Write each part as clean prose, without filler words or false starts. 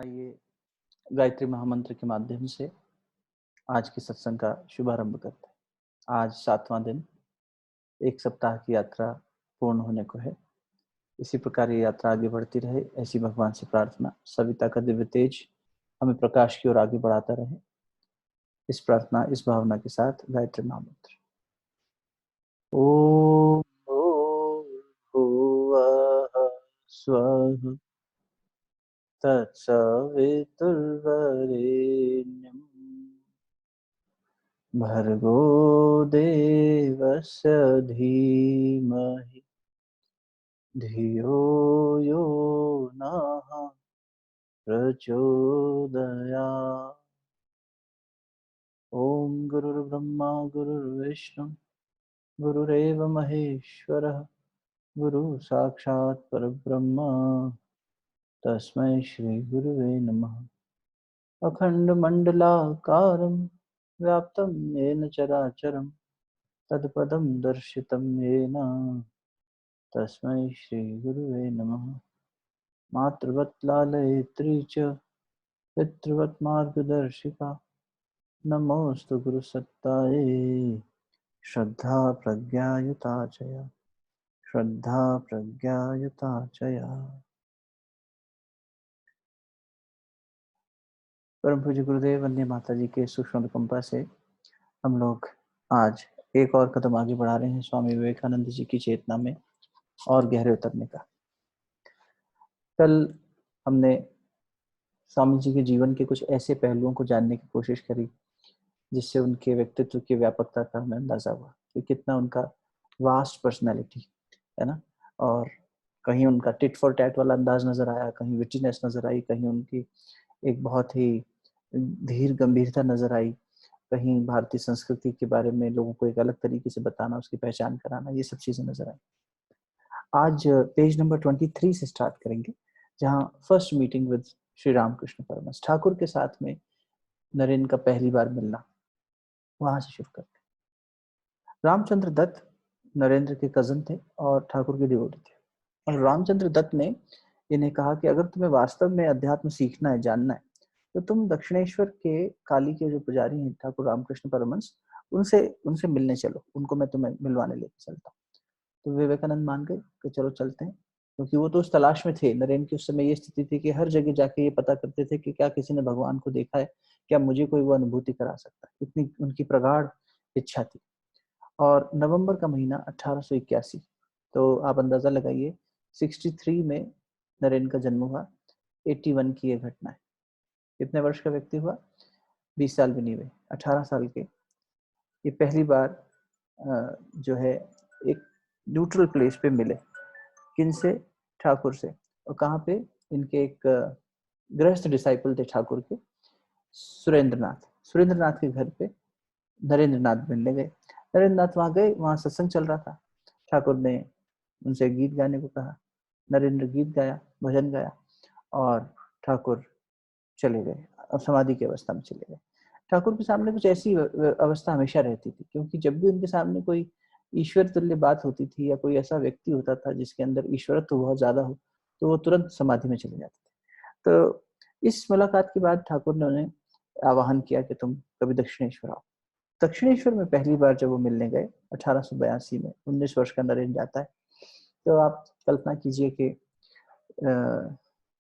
आइए गायत्री महामंत्र के माध्यम से आज के सत्संग का शुभारंभ करते हैं। आज 7वां दिन, एक सप्ताह की यात्रा पूर्ण होने को है। इसी प्रकार ये यात्रा आगे बढ़ती रहे, ऐसी भगवान से प्रार्थना। सविता का दिव्य तेज हमें प्रकाश की ओर आगे बढ़ाता रहे। इस प्रार्थना, इस भावना के साथ गायत्री महामंत्र। ओम भूर्भुवः स्वः तत्सवितुर्वरेण्यं भर्गो देवस्य धीमहि धियो यो नः प्रचोदयात्। ओम गुरुर्ब्रह्मा गुरुर्विष्णु गुरुरेव महेश्वरः गुरु साक्षात् परब्रह्म तस्मै श्री गुरुवे नमः। अखण्डमण्डलाकारं व्याप्तं येन चराचरं तत्पदं दर्शितं येन तस्मै श्री गुरुवे नमः। मातृवत् लालयित्री च पितृवत् मार्गदर्शिका नमोऽस्तु गुरुसत्तायै श्रद्धा प्रज्ञायुता च या श्रद्धा प्रज्ञायुता च या। परम पूज्य गुरुदेव वंदे माता जी के सूक्ष्म अनुकंपा से हम लोग आज एक और कदम आगे बढ़ा रहे हैं स्वामी विवेकानंद जी की चेतना में और गहरे उतरने का। कल हमने स्वामी जी के जीवन के कुछ ऐसे पहलुओं को जानने की कोशिश करी जिससे उनके व्यक्तित्व की व्यापकता का हमें अंदाजा हुआ कि कितना उनका वास्ट पर्सनैलिटी है ना। और कहीं उनका टिट फॉर टैट वाला अंदाज नजर आया, कहीं विटीनेस नजर आई, कहीं उनकी एक बहुत ही धीर गंभीरता नजर आई, कहीं भारतीय संस्कृति के बारे में लोगों को एक अलग तरीके से बताना, उसकी पहचान कराना, ये सब चीजें नजर आई। आज पेज नंबर 23 से स्टार्ट करेंगे, जहाँ first meeting with Shri Ramakrishna Paramahamsa, Thakur के साथ में नरेंद्र का पहली बार मिलना, वहां से शुरू करते हैं। रामचंद्र दत्त नरेंद्र के कजन थे और ठाकुर के डिवोटी थे। और रामचंद्र दत्त ने इन्हें कहा कि अगर तुम्हें वास्तव में अध्यात्म सीखना है, जानना है, तो तुम दक्षिणेश्वर के काली के जो पुजारी हैं ठाकुर रामकृष्ण परमहंस, उनसे उनसे मिलने चलो, उनको मैं तुम्हें मिलवाने लेके चलता हूँ। तो विवेकानंद मान गए कि चलो चलते हैं, क्योंकि वो तो उस तलाश में थे। नरेंद्र की उस समय ये स्थिति थी कि हर जगह जाके ये पता करते थे कि क्या किसी ने भगवान को देखा है, क्या मुझे कोई वो अनुभूति करा सकता है, इतनी उनकी प्रगाढ़ इच्छा थी। और नवंबर का महीना 1881, तो आप अंदाजा लगाइए 63 में नरेंद्र का जन्म हुआ। 81 की ये घटना है। कितने वर्ष का व्यक्ति हुआ? 20 साल भी नहीं हुए, 18 साल के। ये पहली बार जो है एक न्यूट्रल प्लेस पे मिले। किनसे? ठाकुर से। और कहाँ पे? इनके एक गृहस्थ डिसाइपल थे ठाकुर के, सुरेंद्रनाथ। सुरेंद्रनाथ के घर पे नरेंद्र नाथ मिलने गए। नरेंद्र नाथ वहां गए, वहां सत्संग चल रहा था। ठाकुर ने उनसे गीत गाने को कहा। नरेंद्र गीत गाया, भजन गाया और ठाकुर चले गए और समाधि की अवस्था में चले गए। ठाकुर के सामने कुछ ऐसी अवस्था हमेशा रहती थी, क्योंकि जब भी उनके सामने कोई ईश्वर तुल्य बात होती थी या कोई ऐसा व्यक्ति होता था जिसके अंदर ईश्वरत्व बहुत ज्यादा हो, तो वो तुरंत समाधि में चले जाते थे। तो इस मुलाकात के बाद ठाकुर ने उन्हें आवाहन किया कि तुम कभी दक्षिणेश्वर आओ। दक्षिणेश्वर में पहली बार जब वो मिलने गए 1882 में, 19 वर्ष का नरेंद्र जाता है। तो आप कल्पना कीजिए कि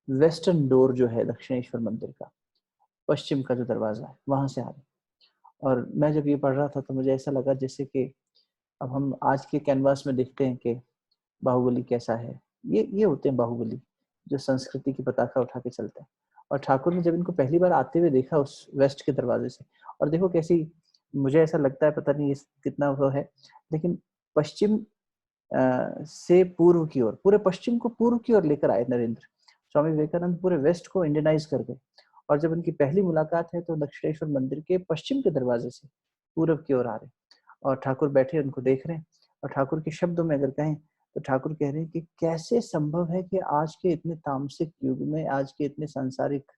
वेस्टर्न डोर जो है दक्षिणेश्वर मंदिर का, पश्चिम का जो दरवाजा है, वहां से आ रहे। और मैं जब ये पढ़ रहा था तो मुझे ऐसा लगा जैसे कि अब हम आज के कैनवास में देखते हैं कि बाहुबली कैसा है, ये होते हैं बाहुबली, जो संस्कृति की पताका उठा के चलते हैं। और ठाकुर ने जब इनको पहली बार आते हुए देखा उस वेस्ट के दरवाजे से, और देखो कैसी, मुझे ऐसा लगता है, पता नहीं कितना वो है, लेकिन पश्चिम से पूर्व की ओर, पूरे पश्चिम को पूर्व की ओर लेकर आए नरेंद्र। स्वामी विवेकानंद पूरे वेस्ट को इंडियनाइज कर गए। और जब उनकी पहली मुलाकात है तो दक्षिणेश्वर मंदिर के पश्चिम के दरवाजे से पूर्व की ओर आ रहे, और ठाकुर बैठे उनको देख रहे हैं। और ठाकुर के शब्दों में अगर कहें तो ठाकुर कह रहे हैं कि कैसे संभव है कि आज के इतने तामसिक युग में, आज के इतने सांसारिक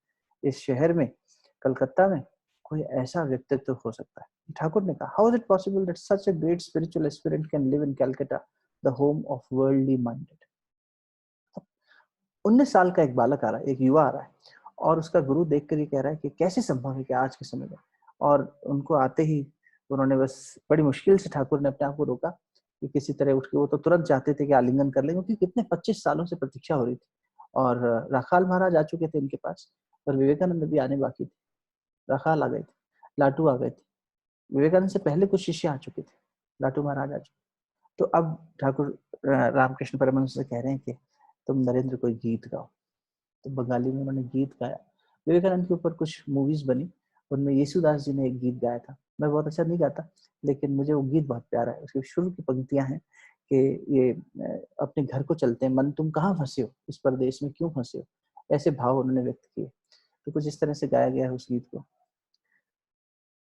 इस शहर में, कलकत्ता में, कोई ऐसा व्यक्तित्व हो सकता है। ठाकुर ने कहा, how is it possible that such a great spiritual aspirant can live in Calcutta, the home of worldly minded. 19 साल का एक बालक आ रहा है, एक युवा आ रहा है, और उसका गुरु देख कर ये कह रहा है कि कैसे संभव है कि आज के समय में। और उनको आते ही उन्होंने बस बड़ी मुश्किल से ठाकुर ने अपने आप को रोका कि किसी तरह उठ के, वो तो तुरंत चाहते थे कि आलिंगन कर लें, क्योंकि कितने 25 सालों से प्रतीक्षा हो रही थी। और राखाल महाराज आ चुके थे इनके पास, और विवेकानंद भी आने बाकी थे। राखाल आ गए थे, लाटू आ गए थे, विवेकानंद से पहले कुछ शिष्य आ चुके थे, लाटू महाराज आ चुके। तो अब ठाकुर रामकृष्ण परमहंस से कह रहे हैं कि तुम नरेंद्र कोई गीत गाओ। तो बंगाली में उन्होंने गीत गाया। विवेकानंद के ऊपर कुछ मूवीज बनी, उनमें येसुदास जी ने एक गीत गाया था। मैं बहुत अच्छा नहीं गाता, लेकिन मुझे वो गीत बहुत प्यारा है। उसकी शुरू की पंक्तियां हैं कि ये अपने घर को चलते हैं, मन तुम कहाँ फंसे हो, इस परदेश में क्यों फंसे हो। ऐसे भाव उन्होंने व्यक्त किए। तो कुछ इस तरह से गाया गया है उस गीत को।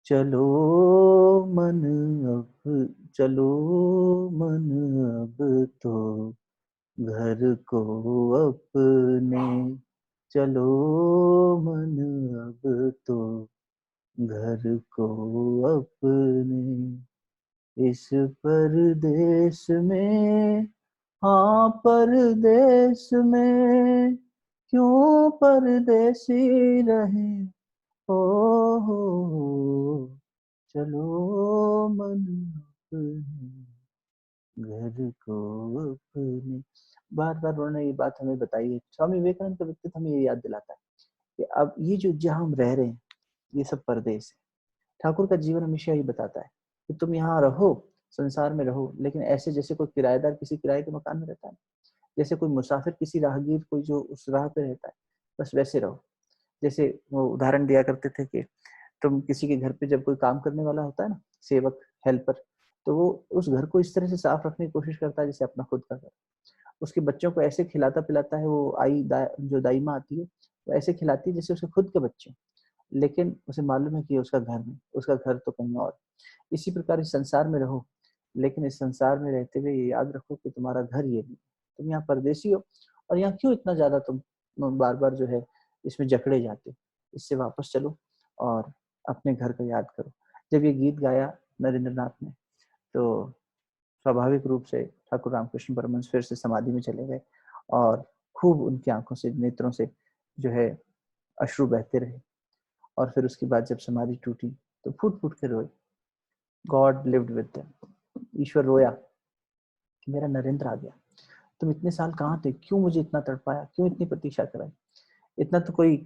चलो मन अब, चलो मन अब तो घर को अपने, चलो मन अब तो घर को अपने, इस परदेश में, हाँ परदेश में, क्यों परदेसी रहे, ओ हो, चलो मन अपने, घर को अपने। बार बार उन्होंने ये बात हमें बताई है। स्वामी विवेकानंद का व्यक्तित्व हमें ये याद दिलाता है कि अब ये जो जहाँ हम रह रहे हैं, ये सब परदेश है। ठाकुर का जीवन हमेशा ये बताता है कि तुम यहाँ रहो, संसार में रहो, लेकिन ऐसे जैसे कोई किराएदार किसी किराए के मकान में रहता है, जैसे कोई मुसाफिर किसी राहगीर, कोई जो उस राह पे रहता है, बस वैसे रहो। जैसे वो उदाहरण दिया करते थे कि तुम किसी के घर पे जब कोई काम करने वाला होता है ना, सेवक, हेल्पर, तो वो उस घर को इस तरह से साफ रखने की कोशिश करता है जैसे अपना खुद का घर। उसके बच्चों को ऐसे खिलाता पिलाता है, वो जो दाई माँ आती है, वो ऐसे खिलाती है जैसे उसके खुद के बच्चे। लेकिन उसे मालूम है कि उसका घर नहीं, उसका घर तो कहीं और। इसी प्रकार इस संसार में रहो, लेकिन इस संसार में रहते हुए ये याद रखो कि तुम्हारा घर ये नहीं, तुम यहाँ परदेसी हो। और यहाँ क्यों इतना ज्यादा तुम बार बार जो है इसमें जकड़े जाते हो, इससे वापस चलो और अपने घर को याद करो। जब ये गीत गाया नरेंद्र नाथ ने, तो स्वाभाविक रूप से ठाकुर रामकृष्ण परमहंस फिर से समाधि में चले गए, और खूब उनकी आंखों से, नेत्रों से जो है अश्रु बहते रहे। और फिर उसके बाद जब समाधि टूटी तो फूट फूट के रोए। गॉड लिव्ड विद देम, ईश्वर रोया कि मेरा नरेंद्र आ गया। तुम इतने साल कहाँ थे, क्यों मुझे इतना तड़पाया, क्यों इतनी प्रतीक्षा कराई। इतना तो कोई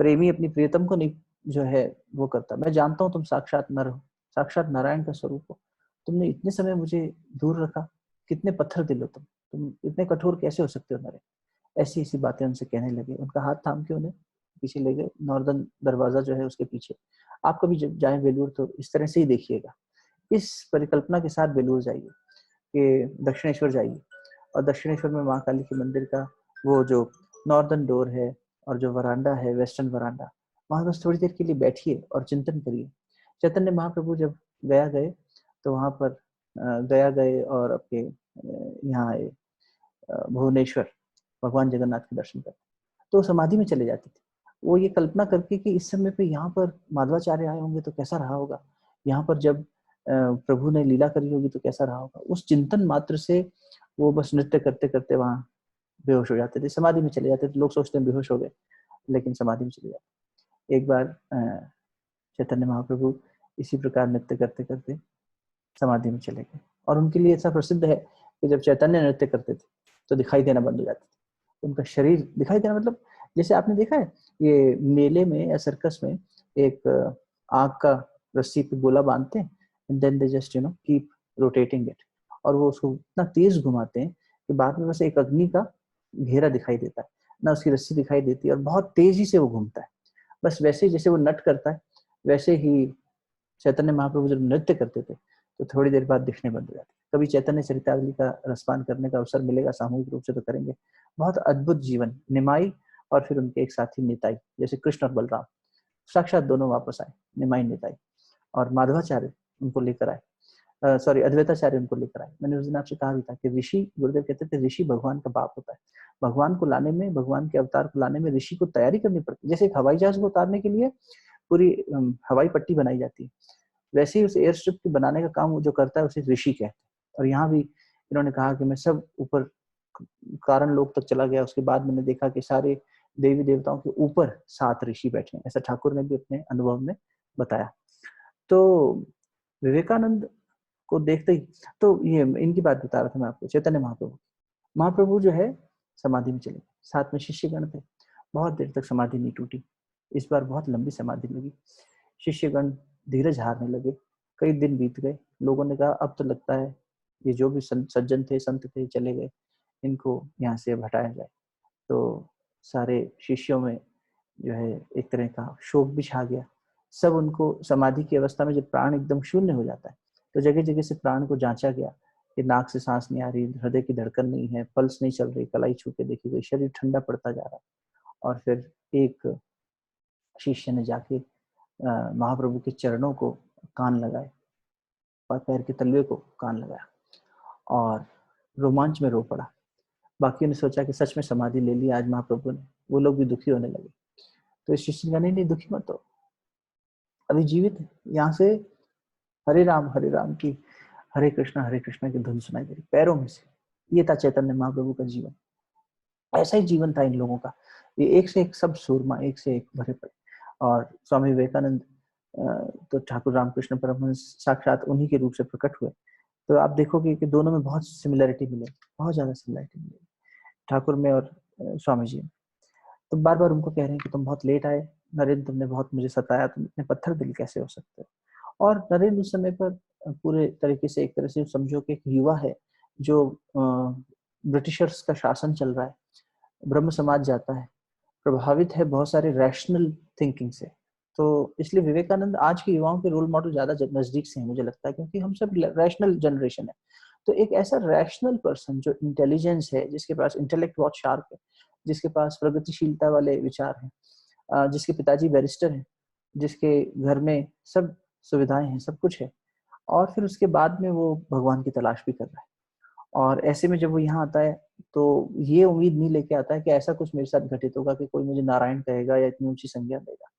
प्रेमी अपनी प्रियतम को नहीं जो है वो करता। मैं जानता हूँ तुम साक्षात नर हो, साक्षात नारायण का स्वरूप हो, तुमने इतने समय मुझे दूर रखा, कितने पत्थर दिल हो तुम इतने कठोर कैसे हो सकते हो नरे। ऐसी ऐसी बातें उनसे कहने लगे। उनका हाथ थाम के उन्हें पीछे ले गए, नॉर्दर्न दरवाजा जो है उसके पीछे। आप कभी जब जाए बेलूर तो इस तरह से ही देखिएगा, इस परिकल्पना के साथ बेलूर जाइए कि दक्षिणेश्वर जाइए, और दक्षिणेश्वर में माँ काली के मंदिर का वो जो नॉर्दर्न डोर है और जो वरांडा है, वेस्टर्न वरांडा, वहां बस थोड़ी देर के लिए बैठिए और चिंतन करिए। चैतन्य महाप्रभु जब गया गए तो वहां पर गया गए और आपके यहाँ आए भुवनेश्वर, भगवान जगन्नाथ के दर्शन करते, तो समाधि में चले जाते थे। वो ये कल्पना करके कि इस समय पे यहाँ पर माधवाचार्य आए होंगे तो कैसा रहा होगा, यहाँ पर जब प्रभु ने लीला करी होगी तो कैसा रहा होगा। उस चिंतन मात्र से वो बस नृत्य करते करते वहां बेहोश हो जाते थे, समाधि में चले जाते थे। लोग सोचते हैं बेहोश हो गए, लेकिन समाधि में चले जाते। एक बार चैतन्य महाप्रभु इसी प्रकार नृत्य करते करते समाधि में चले गए। और उनके लिए ऐसा प्रसिद्ध है कि जब चैतन्य नृत्य करते थे तो दिखाई देना बंद हो जाता था। उनका शरीर दिखाई देना मतलब, जैसे आपने देखा है ये मेले में या सर्कस में एक आग का रस्सी पे गोला बांधते हैं, and then they just keep rotating it, और वो उसको इतना तेज घुमाते हैं कि बाद में बस एक अग्नि का घेरा दिखाई देता है, ना उसकी रस्सी दिखाई देती है, और बहुत तेजी से वो घूमता है। बस वैसे ही जैसे वो नट करता है, वैसे ही चैतन्य महाप्रभु जब नृत्य करते थे तो थोड़ी देर बाद दिखने बंद हो जाते। कभी चैतन्य चरितावली का रसपान करने का अवसर मिलेगा सामूहिक रूप से तो करेंगे। बहुत अद्भुत जीवन। निमाई और फिर उनके एक साथी निताई, जैसे कृष्ण और बलराम साक्षात दोनों वापस आए, निमाई निताई। और माधवाचार्य उनको लेकर आए, सॉरी अद्वैताचार्य उनको लेकर आए। मैंने उस दिन आपसे कहा भी था कि ऋषि, गुरुदेव कहते थे ऋषि भगवान का बाप होता है। भगवान को लाने में, भगवान के अवतार को लाने में ऋषि को तैयारी करनी पड़ती है। जैसे एक हवाई जहाज को उतारने के लिए पूरी हवाई पट्टी बनाई जाती है, वैसे ही उस एयर स्ट्रिप के बनाने का काम जो करता है उसे ऋषि कहते हैं। और यहाँ भी इन्होंने कहा कि मैं सब ऊपर कारण लोग तक चला गया, उसके बाद मैंने देखा कि सारे देवी देवताओं के ऊपर 7 ऋषि बैठे हैं, ऐसा ठाकुर ने भी अपने अनुभव में बताया। तो विवेकानंद को देखते ही, तो ये इनकी बात बता रहा था मैं आपको, चैतन्य महाप्रभु। महाप्रभु जो है समाधि में चले, साथ में शिष्यगण थे, बहुत देर तक समाधि नहीं टूटी, इस बार बहुत लंबी समाधि लगी। शिष्यगण धीरज हारने लगे, कई दिन बीत गए, लोगों ने कहा अब तो लगता है ये जो भी सज्जन थे, संत थे, चले गए, इनको यहाँ से अब हटाया जाए। तो सारे शिष्यों में जो है एक तरह का शोक भी छा गया। सब उनको समाधि की अवस्था में जब प्राण एकदम शून्य हो जाता है, तो जगह जगह से प्राण को जांचा गया कि नाक से सांस नहीं आ रही, हृदय की धड़कन नहीं है, पल्स नहीं चल रही, कलाई छू के देखी गई, शरीर ठंडा पड़ता जा रहा है। और फिर एक शिष्य ने जाके महाप्रभु के चरणों को कान लगाए, पैर के तलवे को कान लगाया और रोमांच में रो पड़ा। बाकियों ने सोचा कि सच में समाधि ले ली आज महाप्रभु ने, वो लोग भी दुखी होने लगे। तो इस शिष्य ने कहा नहीं दुखी मत हो, अभी जीवित है, यहाँ से हरे राम की, हरे कृष्णा की धुन सुनाई दे रही पैरों में से। ये था चैतन्य महाप्रभु का जीवन, ऐसा ही जीवन था इन लोगों का। ये एक से एक सब सूरमा, एक से एक भरे पड़े। और स्वामी विवेकानंद तो ठाकुर रामकृष्ण परमहंस साक्षात उन्हीं के रूप से प्रकट हुए। तो आप देखोगे कि दोनों में बहुत सिमिलरिटी मिले, बहुत ज्यादा सिमिलरिटी मिले ठाकुर में और स्वामी जी में। तो बार बार उनको कह रहे हैं कि तुम बहुत लेट आए नरेंद्र, तुमने बहुत मुझे सताया, तुम इतने पत्थर दिल कैसे हो सकते हो। और नरेंद्र उस समय पर पूरे तरीके से, एक तरह से समझो कि एक युवा है जो ब्रिटिशर्स का शासन चल रहा है, ब्रह्म समाज जाता है, प्रभावित है बहुत सारे रैशनल थिंकिंग से। तो इसलिए विवेकानंद आज के युवाओं के रोल मॉडल ज्यादा नजदीक से हैं मुझे लगता है, क्योंकि हम सब रैशनल जनरेशन है। तो एक ऐसा रैशनल पर्सन जो इंटेलिजेंस है, जिसके पास इंटेलेक्ट बहुत शार्प है, जिसके पास प्रगतिशीलता वाले विचार हैं, जिसके पिताजी बैरिस्टर हैं, जिसके घर में सब सुविधाएं हैं, सब कुछ है, और फिर उसके बाद में वो भगवान की तलाश भी कर रहा है। और ऐसे में जब वो यहाँ आता है तो ये उम्मीद नहीं लेके आता है कि ऐसा कुछ मेरे साथ घटित होगा कि कोई मुझे नारायण कहेगा या इतनी ऊंची संज्ञा देगा।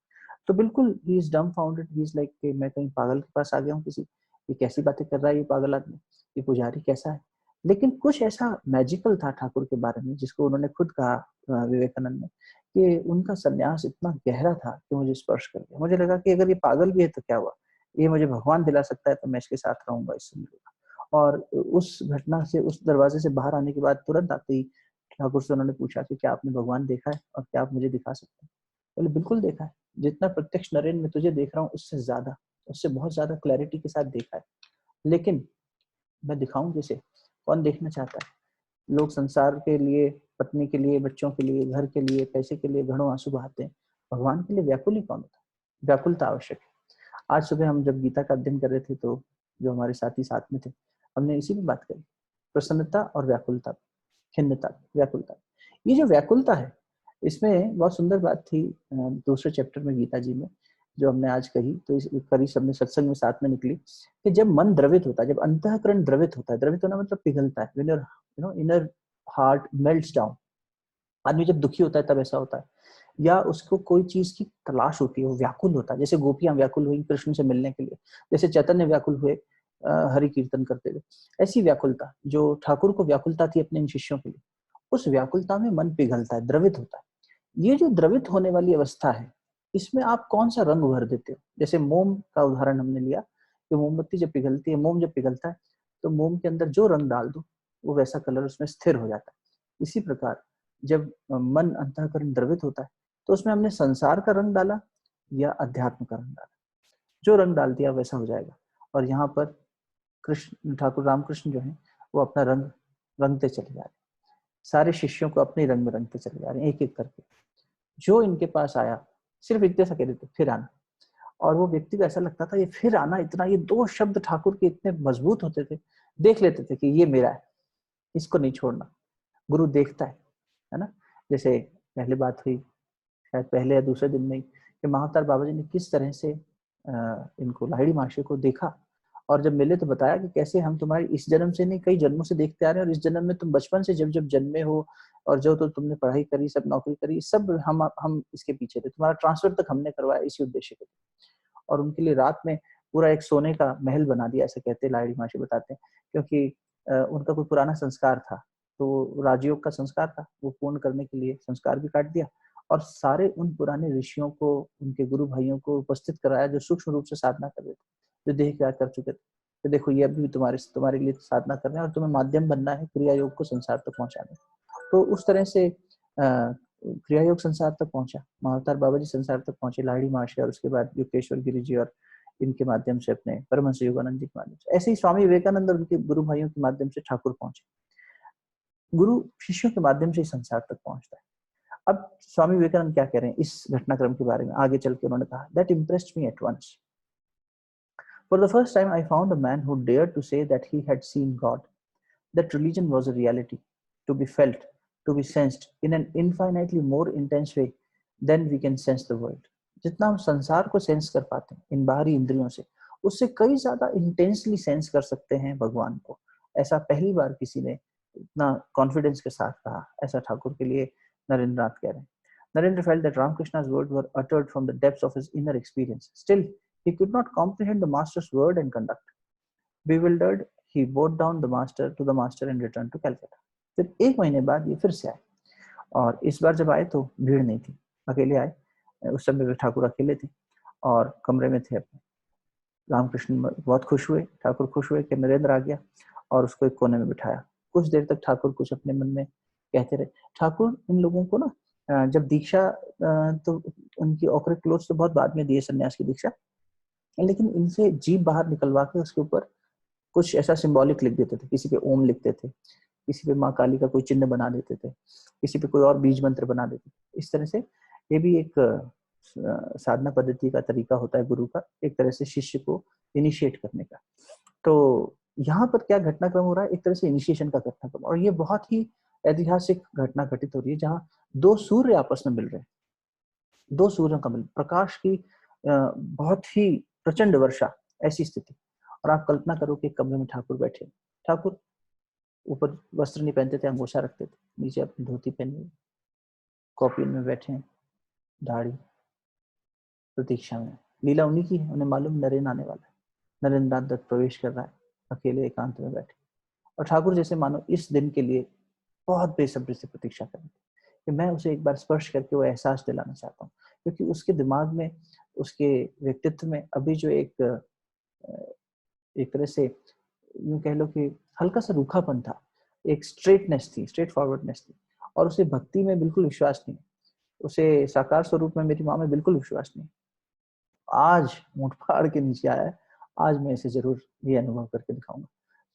तो बिल्कुल he is डम्बफाउंडेड, he is like कि मैं कहीं पागल के पास आ गया हूँ किसी, ये कैसी बातें कर रहा है ये पागल आदमी, ये पुजारी कैसा है। लेकिन कुछ ऐसा मैजिकल था ठाकुर के बारे में, जिसको उन्होंने खुद कहा विवेकानंद ने, कि उनका संन्यास इतना गहरा था कि मुझे स्पर्श कर गया। मुझे लगा कि अगर ये पागल भी है तो क्या हुआ, ये मुझे भगवान दिला सकता है तो मैं इसके साथ रहूंगा इस जिंदगी में। और उस घटना से, उस दरवाजे से बाहर आने के बाद तुरंत आते ही ठाकुर से उन्होंने पूछा कि क्या आपने भगवान देखा है और क्या आप मुझे दिखा सकते हैं। बोले बिल्कुल देखा है, जितना प्रत्यक्ष नरेंद्र में तुझे देख रहा हूँ उससे ज्यादा, उससे बहुत ज्यादा क्लैरिटी के साथ देखा है। लेकिन मैं दिखाऊं किसे, कौन देखना चाहता है। लोग संसार के लिए, पत्नी के लिए, बच्चों के लिए, घर के लिए, पैसे के लिए घड़ों आंसू बहाते हैं, भगवान के लिए व्याकुल ही कौन होता है। व्याकुलता आवश्यक है। आज सुबह हम जब गीता का अध्ययन कर रहे थे तो जो हमारे साथी साथ में थे, हमने इसी में बात करी, प्रसन्नता और व्याकुलता, खिन्नता, व्याकुलता। ये जो व्याकुलता है, इसमें बहुत सुंदर बात थी दूसरे चैप्टर में गीता जी में जो हमने आज कही, तो इस करी सबने सत्संग में साथ में निकली, कि जब मन द्रवित होता है, जब अंतःकरण द्रवित होता है, द्रवित होना मतलब पिघलता है, when your inner heart melts down. आदमी जब दुखी होता है तब ऐसा होता है, या उसको कोई चीज की तलाश होती है, वो व्याकुल होता है। जैसे गोपियां व्याकुल हुई कृष्ण से मिलने के लिए, जैसे चैतन्य व्याकुल हुए हरि कीर्तन करते हुए, ऐसी व्याकुलता जो ठाकुर को व्याकुलता थी अपने इन शिष्यों के लिए, उस व्याकुलता में मन पिघलता है, द्रवित होता है। ये जो द्रवित होने वाली अवस्था है, इसमें आप कौन सा रंग भर देते हो। जैसे मोम का उदाहरण हमने लिया कि मोमबत्ती जब पिघलती है, मोम जब पिघलता है, तो मोम के अंदर जो रंग डाल दो वो वैसा कलर उसमें स्थिर हो जाता है। इसी प्रकार जब मन अंतःकरण द्रवित होता है, तो उसमें हमने संसार का रंग डाला या अध्यात्म का रंग डाला, जो रंग डाल दिया वैसा हो जाएगा। और यहाँ पर कृष्ण, ठाकुर रामकृष्ण जो है, वो अपना रंग रंगते चले जा रहे हैं, सारे शिष्यों को अपने रंग में रंगते चले जा रहे हैं, एक एक करके। जो इनके पास आया सिर्फ इतने सा कह देते फिर आना, और वो व्यक्ति को ऐसा लगता था ये फिर आना, इतना, ये दो शब्द ठाकुर के इतने मजबूत होते थे, देख लेते थे कि ये मेरा है, इसको नहीं छोड़ना। गुरु देखता है ना। जैसे पहले बात हुई शायद पहले या दूसरे दिन में कि महाअवतार बाबा जी ने किस तरह से इनको लाहिड़ी माशे को देखा, और जब मिले तो बताया कि कैसे हम तुम्हारी इस जन्म से नहीं कई जन्मों से देखते आ रहे हैं, और इस जन्म में तुम बचपन से जब जब जन्मे हो और जो तो तुमने पढ़ाई करी, सब नौकरी करी, सब हम इसके पीछे थे, तुम्हारा ट्रांसफर तक हमने करवाया इसी उद्देश्य के लिए। और उनके लिए रात में पूरा एक सोने का महल बना दिया, ऐसे कहते हैं लाहिड़ी माशे बताते हैं, क्योंकि उनका कोई पुराना संस्कार था, तो राजयोग का संस्कार था, वो पूर्ण करने के लिए संस्कार भी काट दिया, और सारे उन पुराने ऋषियों को, उनके गुरु भाइयों को उपस्थित कराया जो सूक्ष्म रूप से साधना कर रहे थे, जो देह त्याग कर चुके थे। तो देखो ये अभी भी तुम्हारे लिए साधना कर रहे हैं और तुम्हें माध्यम बनना है क्रिया योग को संसार तक पहुंचाने। तो उस तरह से क्रिया योग संसार तक पहुंचा, महाअवतार बाबा जी संसार तक पहुंचे, लाहिड़ी महाशय और उसके बाद युक्तेश्वर गिरी जी और इनके माध्यम से अपने परमहंस योगानंद जी के माध्यम से, ऐसे ही स्वामी विवेकानंद और उनके गुरु भाइयों के माध्यम से ठाकुर पहुंचे। गुरु शिष्यों के माध्यम से संसार तक पहुंचता है। अब स्वामी विवेकानंद क्या कह रहे हैं इस घटनाक्रम के बारे में, आगे चल के उन्होंने कहा, that impressed me at once. For the first time I found a man who dared to say that he had seen God, that religion was a reality to be felt, to be sensed in an infinitely more intense way than we can sense the world. जितना हम संसार को sense कर पाते हैं इन बाहरी इंद्रियों से, उससे कई ज्यादा इंटेंसली सेंस कर सकते हैं भगवान को। ऐसा पहली बार किसी ने इतना कॉन्फिडेंस के साथ कहा, ऐसा ठाकुर के लिए नरेंद्र नाथ कह रहे हैं। Narendra felt that Ramakrishna's words were uttered from the depths of his inner experience. Still, he could not comprehend the master's word and conduct. Bewildered, he bowed down the master to the master and returned to Calcutta. फिर एक महीने बाद ये फिर से आए, और इस बार जब आए तो भीड़ नहीं थी, अकेले आए। उस समय ठाकुर अकेले थे और कमरे में थे अपने। रामकृष्ण बहुत खुश हुए, ठाकुर खुश हुए कि नरेंद्र आ गया, और उसको एक कोने में बिठाया। कुछ देर तक ठाकुर कुछ अपने मन में कहते रहे। ठाकुर इन लोगों को ना जब दीक्षा, तो उनकी ऑकरेट क्लोथ्स तो बहुत बाद में दिए, सन्यास की दीक्षा, लेकिन इनसे जीभ बाहर निकलवा के उसके ऊपर कुछ ऐसा सिंबॉलिक लिख देते थे। किसी पे ओम लिखते थे, किसी पे माँ काली का कोई चिन्ह बना देते थे, किसी पे कोई और बीज मंत्र बना देते थे। इस तरह से ये भी एक साधना पद्धति का तरीका होता है गुरु का, एक तरह से शिष्य को इनिशिएट करने का। तो यहाँ पर क्या घटनाक्रम हो रहा है, एक तरह से इनिशिएशन का घटनाक्रम, और ये बहुत ही ऐतिहासिक घटना घटित हो रही है, जहाँ दो सूर्य आपस में मिल रहे हैं, दो सूर्यों का मिल, प्रकाश की बहुत ही प्रचंड वर्षा, ऐसी स्थिति। और आप कल्पना करो कि कमरे में ठाकुर बैठे, ठाकुर ऊपर वस्त्र नहीं पहनते थे, अंगोछा रखते थे, नीचे अपनी धोती पहनी हुई, कॉपी में बैठे हैं, दाढ़ी, प्रतीक्षा में। लीला उन्हीं की है, उन्हें मालूम नरेन आने वाला है, नरेंद्र नाथ दत्त प्रवेश कर रहा है, अकेले एकांत में बैठे। और ठाकुर जैसे मानो इस दिन के लिए बहुत बेसब्री से प्रतीक्षा कर रहे थे कि मैं उसे एक बार स्पर्श करके वो एहसास दिलाना चाहता हूँ, क्योंकि उसके दिमाग में, उसके व्यक्तित्व में अभी जो एक तरह से यूं कह लो कि हल्का सा रूखापन था, एक स्ट्रेटनेस थी, स्ट्रेट फॉरवर्डनेस थी, और उसे भक्ति में बिल्कुल विश्वास नहीं, उसे साकार स्वरूप में मेरी माँ में बिल्कुल विश्वास नहीं। आज मुंह फाड़ के नीचे आया है, आज मैं इसे जरूर ये अनुभव करके दिखाऊंगा।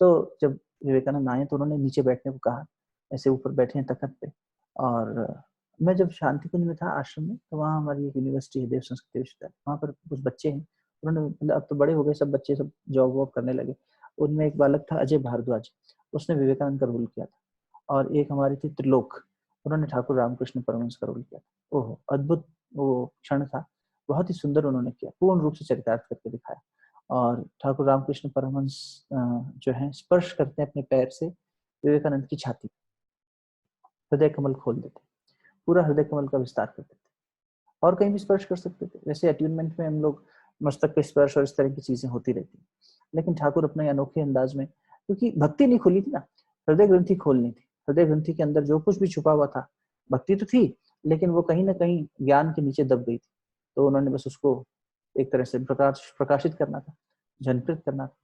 तो जब विवेकानंद आए तो उन्होंने नीचे बैठने को कहा, ऐसे ऊपर बैठे हैं तखत पे। और मैं जब शांति कुंज में था आश्रम में, तो वहाँ हमारी एक यूनिवर्सिटी है, देव संस्कृत विश्वविद्यालय, वहाँ पर कुछ बच्चे हैं, उन्होंने, मतलब अब तो बड़े हो गए सब बच्चे, सब जॉब वॉब करने लगे। उनमें एक बालक था अजय भारद्वाज, उसने विवेकानंद का रोल किया था। और एक हमारी थी त्रिलोक, उन्होंने ठाकुर रामकृष्ण परमहंस का रोल किया था। ओहो, अद्भुत वो क्षण था, बहुत ही सुंदर उन्होंने किया, पूर्ण रूप से चरितार्थ करके दिखाया। और ठाकुर रामकृष्ण परमहंस जो है स्पर्श करते हैं अपने पैर से विवेकानंद की छाती, हृदय कमल खोल देते, पूरा हृदय कमल का विस्तार कर देते। और कहीं भी स्पर्श कर सकते थे, वैसे अट्यूनमेंट में हम लोग मस्तक पे स्पर्श और इस तरह की चीजें होती रहती, लेकिन ठाकुर अपने अनोखे अंदाज में, क्योंकि भक्ति नहीं खुली थी ना, हृदय ग्रंथि खोलनी थी। हृदय ग्रंथि के अंदर जो कुछ भी छुपा हुआ था, भक्ति तो थी, लेकिन वो कहीं ना कहीं ज्ञान के नीचे दब गई थी। तो उन्होंने बस उसको एक तरह से प्रकाशित करना था, झनकृत करना था,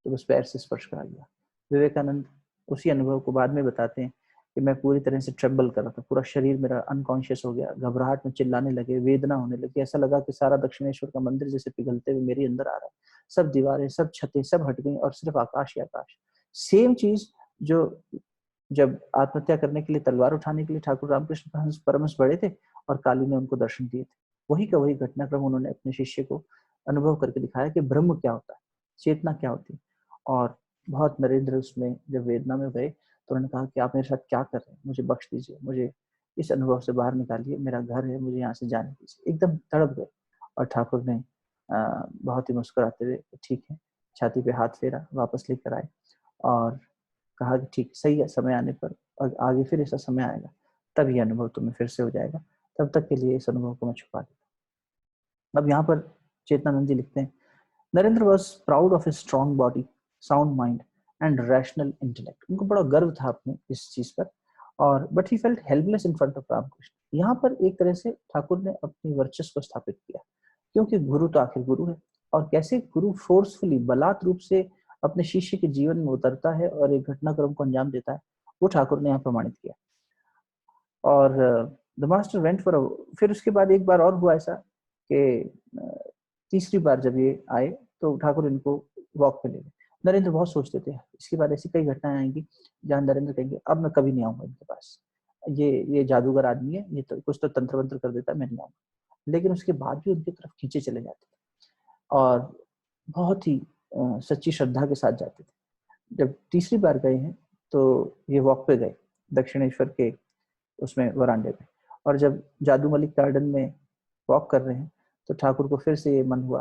तो बस पैर से स्पर्श करा दिया। विवेकानंद उसी अनुभव को बाद में बताते हैं कि मैं पूरी तरह से ट्रेम्बल कर रहा था, पूरा शरीर मेरा अनकॉन्शियस हो गया, घबराहट में चिल्लाने लगे, वेदना होने लगी, ऐसा लगा कि सारा दक्षिणेश्वर का मंदिर जैसे पिघलते हुए मेरे अंदर आ रहा है, सब दीवारें, सब छतें, सब हट गई और सिर्फ आकाश ही आकाश। सेम चीज जो जब आत्महत्या करने के लिए तलवार उठाने के लिए ठाकुर रामकृष्ण परमहंस बड़े थे और काली ने उनको दर्शन दिए थे, वही का वही घटनाक्रम उन्होंने अपने शिष्य को अनुभव करके दिखाया कि ब्रह्म क्या होता है, चेतना क्या होती है। और बहुत नरेंद्र उसमें जब वेदना में गए तो उन्होंने कहा कि आप मेरे साथ क्या कर रहे हैं, मुझे बख्श दीजिए, मुझे इस अनुभव से बाहर निकालिए, मेरा घर है, मुझे यहाँ से जाने दीजिए। एकदम तड़प गए। और ठाकुर ने बहुत ही मुस्कुराते हुए ठीक है, छाती पे हाथ फेरा, वापस लेकर आए और कहा कि ठीक सही है, समय आने पर और आगे फिर ऐसा समय आएगा तब ये अनुभव तुम्हें फिर से हो जाएगा, तब तक के लिए इस अनुभव को मैं छुपा देता। अब यहाँ पर चेतनानंद जी लिखते हैं, Narendra was proud of his strong body, sound mind and rational intellect. उनको बड़ा गर्व था अपने इस चीज पर, और but he felt helpless in front of Ramakrishna. यहाँ पर एक तरह से ठाकुर ने अपनी वर्चस्व स्थापित किया, क्योंकि गुरु तो आखिर गुरु है, और कैसे गुरु फोर्सफुली बलात् रूप से अपने शिष्य के जीवन में उतरता है और एक घटनाक्रम को अंजाम देता है, वो ठाकुर ने यहाँ प्रमाणित किया। और द मास्टर वेंट फॉर, फिर उसके बाद एक बार और हुआ ऐसा कि तीसरी बार जब ये आए तो ठाकुर इनको वॉक पे ले गए। नरेंद्र बहुत सोचते थे, इसके बाद ऐसी कई घटनाएं आएंगी जहाँ नरेंद्र कहेंगे अब मैं कभी नहीं आऊंगा इनके पास, ये जादूगर आदमी है, ये तो कुछ तो तंत्र मंत्र कर देता है, मैं नहीं आऊंगा। लेकिन उसके बाद भी उनकी तरफ खींचे चले जाते थे और बहुत ही सच्ची श्रद्धा के साथ जाते थे। जब तीसरी बार गए हैं तो ये वॉक पे गए दक्षिणेश्वर के उसमें वरांडे में, और जब जादू मलिक गार्डन में वॉक कर रहे हैं तो ठाकुर को फिर से ये मन हुआ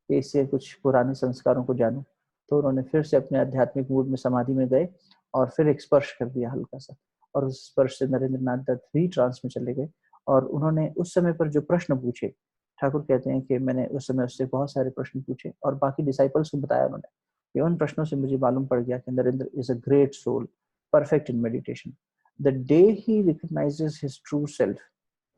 कि इससे कुछ पुराने संस्कारों को जानूं। तो उन्होंने फिर से अपने आध्यात्मिक मूड में समाधि में गए और फिर एक स्पर्श कर दिया हल्का सा, और उस स्पर्श से नरेंद्र नाथ दत्त भी ट्रांस में चले गए। और उन्होंने उस समय पर जो प्रश्न पूछे, ठाकुर कहते हैं कि मैंने उस समय उससे बहुत सारे प्रश्न पूछे और बाकी डिसाइपल्स को बताया उन्होंने कि उन प्रश्नों से मुझे मालूम पड़ गया कि Narendra is a great soul, perfect in meditation. The day he recognizes his true self,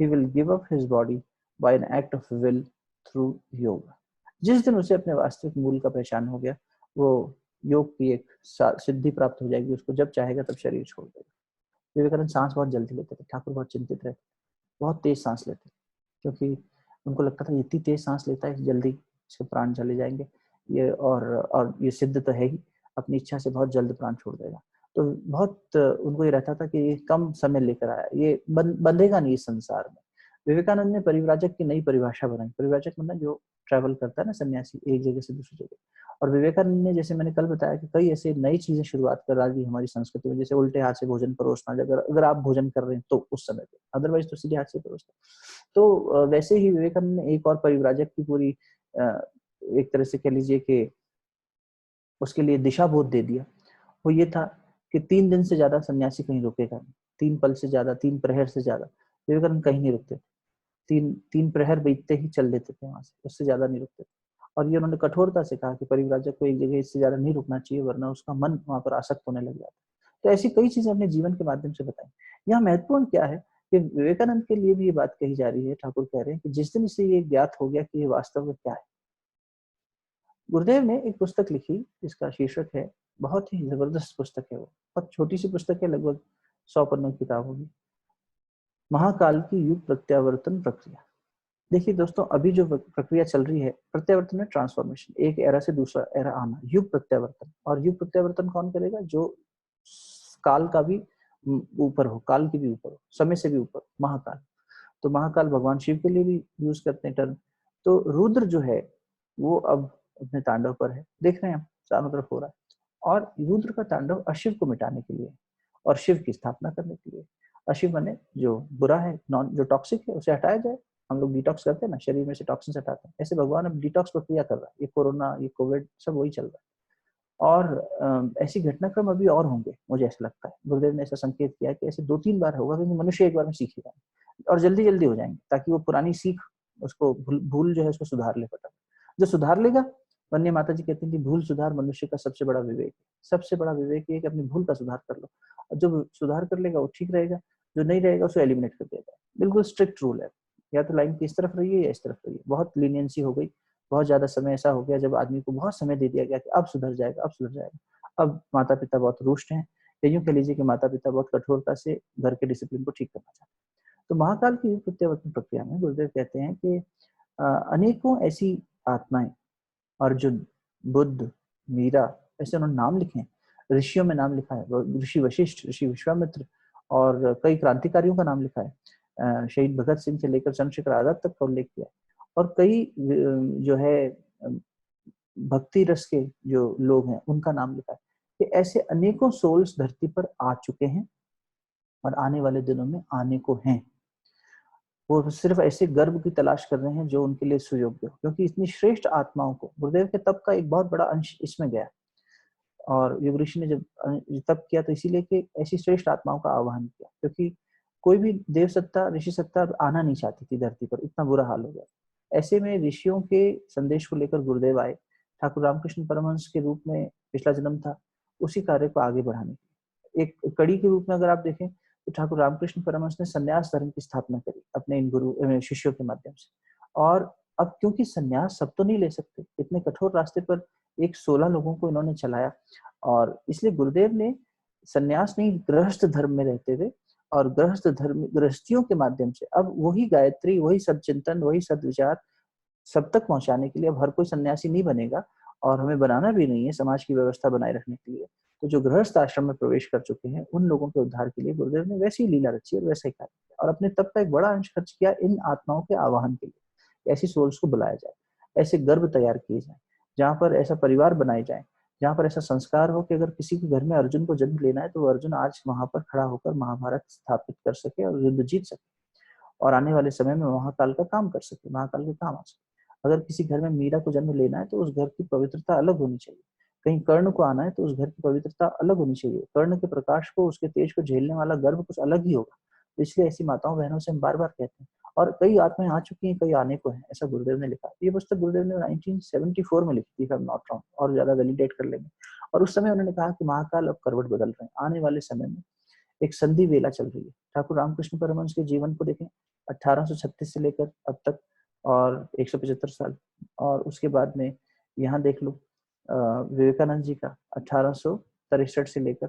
he will give up his body by an act of will through yoga. जिस दिन उसे अपने वास्तविक मूल का पहचान हो गया, वो योग की एक सिद्धि प्राप्त हो जाएगी, उसको जब चाहेगा तब शरीर छोड़ देगा। विवेकानंद सांस बहुत जल्दी लेते थे, ठाकुर बहुत चिंतित रहते, बहुत तेज सांस लेते, क्योंकि उनको लगता था इतनी तेज सांस लेता है जल्दी इसके प्राण चले जाएंगे, ये और ये सिद्ध तो है ही, अपनी इच्छा से बहुत जल्द प्राण छोड़ देगा। तो बहुत उनको ये रहता था कि ये कम समय लेकर आया, ये बंधेगा नहीं इस संसार में। विवेकानंद ने परिव्राजक की नई परिभाषा बनाई। परिव्राजक मतलब जो ट्रैवल करता है ना, सन्यासी, एक जगह से दूसरी जगह। और विवेकानंद ने, जैसे मैंने कल बताया, कि कई ऐसे नई चीजें शुरुआत करा दी हमारी संस्कृति में, जैसे उल्टे हाथ से भोजन परोसना, अगर आप भोजन कर रहे हैं तो उस समय पे, अदरवाइज तो सीधे हाथ से परोसना। तो वैसे ही विवेकानंद ने एक और परिव्राजक की पूरी एक तरह से कह लीजिए कि उसके लिए दिशा बोध दे दिया। वो ये था कि 3 दिन से ज्यादा सन्यासी कहीं रुकेगा नहीं, 3 पल से ज्यादा, 3 प्रहर से ज्यादा विवेकानंद कहीं नहीं रुकते। 3 प्रहर बीतते ही चल देते थे वहां से, उससे ज्यादा नहीं रुकते। और ये उन्होंने कठोरता से कहा कि परिव्राजक को एक जगह इससे ज्यादा नहीं रुकना चाहिए, वरना उसका मन वहां पर आसक्त होने लग जाता। तो ऐसी कई चीजें अपने जीवन के माध्यम से बताई। यहाँ महत्वपूर्ण क्या है कि विवेकानंद के लिए भी ये बात कही जा रही है, ठाकुर कह रहे हैं कि जिस दिन इसे ये ज्ञात हो गया कि ये वास्तव में क्या है। गुरुदेव ने एक पुस्तक लिखी जिसका शीर्षक है, बहुत ही जबरदस्त पुस्तक है, वो बहुत छोटी सी पुस्तक है, लगभग 100 पन्नों की किताब होगी, महाकाल की युग प्रत्यावर्तन प्रक्रिया। देखिए दोस्तों, अभी जो प्रक्रिया चल रही है, प्रत्यावर्तन में ट्रांसफॉर्मेशन, एक एरा से दूसरा एरा आना, युग प्रत्यावर्तन। और युग प्रत्यावर्तन कौन करेगा? जो काल का भी ऊपर हो, काल की भी ऊपर हो, समय से भी ऊपर, महाकाल। तो महाकाल भगवान शिव के लिए भी यूज करते हैं टर्म। तो रुद्र जो है वो अब अपने तांडव पर है, देख रहे हैं हम चारों तरफ हो रहा है। और रुद्र का तांडव अशिव को मिटाने के लिए और शिव की स्थापना करने के लिए। अशिव माने जो बुरा है, नॉन जो टॉक्सिक है, उसे हटाया जाए। हम लोग डिटॉक्स करते हैं ना, शरीर में से टॉक्सिन हटाते हैं, ऐसे भगवान अब डिटॉक्स प्रक्रिया कर रहा है। ये कोरोना, ये कोविड, सब वही चल रहा है। और ऐसी घटनाक्रम अभी और होंगे, मुझे ऐसा लगता है। गुरुदेव ने ऐसा संकेत किया कि ऐसे 2-3 बार होगा, क्योंकि मनुष्य एक बार में सीखेगा और जल्दी जल्दी हो जाएंगे, ताकि वो पुरानी सीख, उसको भूल जो है उसको सुधार ले। फटा जो सुधार लेगा, वन्य माता जी कहती थी, भूल सुधार मनुष्य का सबसे बड़ा विवेक है। सबसे बड़ा विवेक ये है कि अपनी भूल का सुधार कर लो, और जो सुधार कर लेगा वो ठीक रहेगा, जो नहीं रहेगा उसको एलिमिनेट कर दिया जाए। बिल्कुल स्ट्रिक्ट रूल है, या तो लाइन की इस तरफ रहिए या इस तरफ रहिए। बहुत लीनियंसी हो गई, बहुत ज्यादा समय ऐसा हो गया जब आदमी को बहुत समय दे दिया गया कि अब सुधर जाएगा, अब सुधर जाएगा। अब माता पिता बहुत रुष्ट हैं, या यूं कह लीजिए कि माता पिता बहुत कठोरता से घर के डिसिप्लिन को ठीक करना चाहते हैं। तो महाकाल की प्रत्यावर्तन प्रक्रिया में गुरुदेव कहते हैं कि अनेकों ऐसी आत्माएं, अर्जुन, बुद्ध, मीरा, ऐसे उन्होंने नाम लिखे हैं, ऋषियों में नाम लिखा है, ऋषि वशिष्ठ, ऋषि विश्वामित्र, और कई क्रांतिकारियों का नाम लिखा है, शहीद भगत सिंह से लेकर चंद्रशेखर आजाद तक का उल्लेख किया है। और कई जो है भक्ति रस के जो लोग हैं उनका नाम लिखा है, कि ऐसे अनेकों सोल्स धरती पर आ चुके हैं और आने वाले दिनों में आने को हैं। वो सिर्फ ऐसे गर्भ की तलाश कर रहे हैं जो उनके लिए सुयोग्य हो, क्योंकि इतनी श्रेष्ठ आत्माओं को, गुरुदेव के तप का एक बहुत बड़ा अंश इसमें गया। और योग ऋषि ने जब तप किया तो इसीलिए कि ऐसी श्रेष्ठ आत्माओं का आह्वान किया, क्योंकि कोई भी देव सत्ता, ऋषि सत्ता आना नहीं चाहती थी धरती पर, इतना बुरा हाल हो गया। ऐसे में ऋषियों के संदेश को लेकर गुरुदेव आए, ठाकुर रामकृष्ण परमहंस के रूप में पिछला जन्म था, उसी कार्य को आगे बढ़ाने के एक कड़ी के रूप में अगर आप देखें तो ठाकुर रामकृष्ण परमहंस ने संन्यास धर्म की स्थापना करी अपने इन गुरु शिष्यों के माध्यम से। और अब क्योंकि संन्यास सब तो नहीं ले सकते, इतने कठोर रास्ते पर एक 16 लोगों को इन्होंने चलाया, और इसलिए गुरुदेव ने संन्यास नहीं, गृहस्थ धर्म में रहते हुए और गृहस्थ धर्म गृहस्थियों के माध्यम से अब वही गायत्री, वही सदचिंतन, वही सदविचार सब तक पहुंचाने के लिए अब हर कोई सन्यासी नहीं बनेगा, और हमें बनाना भी नहीं है समाज की व्यवस्था बनाए रखने के लिए। तो जो गृहस्थ आश्रम में प्रवेश कर चुके हैं उन लोगों के उद्धार के लिए गुरुदेव ने वैसी ही लीला रची और वैसा ही कार्य किया, और अपने तब का एक बड़ा अंश खर्च किया इन आत्माओं के आवाहन के लिए। ऐसी सोल्स को बुलाया जाए, ऐसे गर्भ तैयार किए जाए, जहाँ पर ऐसा परिवार बनाए जाए, जहाँ पर ऐसा संस्कार हो कि अगर किसी के घर में अर्जुन को जन्म लेना है तो अर्जुन आज वहां पर खड़ा होकर महाभारत स्थापित कर सके और युद्ध जीत सके, और आने वाले समय में महाकाल का काम कर सके, महाकाल के काम आ सके। अगर किसी घर में मीरा को जन्म लेना है तो उस घर की पवित्रता अलग होनी चाहिए। कहीं कर्ण को आना है तो उस घर की पवित्रता अलग होनी चाहिए। कर्ण के प्रकाश को, उसके तेज को झेलने वाला गर्भ कुछ अलग ही होगा। तो इसलिए ऐसी माताओं बहनों से हम बार बार कहते हैं, और कई आत्माएं आ चुकी हैं, कई आने को है, ऐसा गुरुदेव ने लिखा। ये पुस्तक गुरुदेव ने 1974 में लिखी थी, नॉट रॉन्ग, और ज्यादा वैलिडेट कर लेंगे। और उस समय उन्होंने कहा कि महाकाल अब करवट बदल रहे हैं, आने वाले समय में एक संधि वेला चल रही है। ठाकुर रामकृष्ण परमहंस के जीवन को देखें, 1836 से लेकर अब तक, और 175 साल, और उसके बाद में यहाँ देख लो विवेकानंद जी का 1863 से लेकर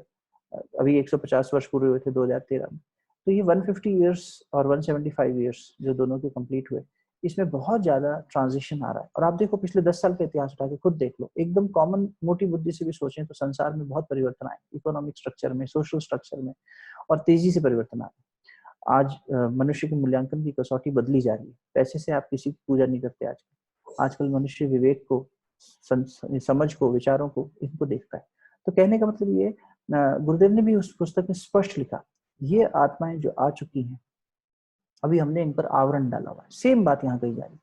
अभी 150 वर्ष पूरे हुए थे 2013 में। तो ये 150 ईयर्स और 175 ईयर्स जो दोनों के कंप्लीट हुए, इसमें बहुत ज्यादा ट्रांजिशन आ रहा है। और आप देखो पिछले 10 साल का इतिहास उठा के खुद देख लो, एकदम कॉमन मोटी बुद्धि से भी सोचें तो संसार में बहुत परिवर्तन आए, इकोनॉमिक स्ट्रक्चर में, सोशल स्ट्रक्चर में, और तेजी से परिवर्तन आ रहा है। आज मनुष्य के मूल्यांकन की कसौटी बदली जा रही है। पैसे से आप किसी की पूजा नहीं करते आजकल। आजकल मनुष्य विवेक को, समझ को, विचारों को, इनको देखता है। तो कहने का मतलब ये, गुरुदेव ने भी उस पुस्तक में स्पष्ट लिखा, ये आत्माएं जो आ चुकी हैं, अभी हमने इन पर आवरण डाला हुआ है। सेम बात यहाँ कही जा रही है,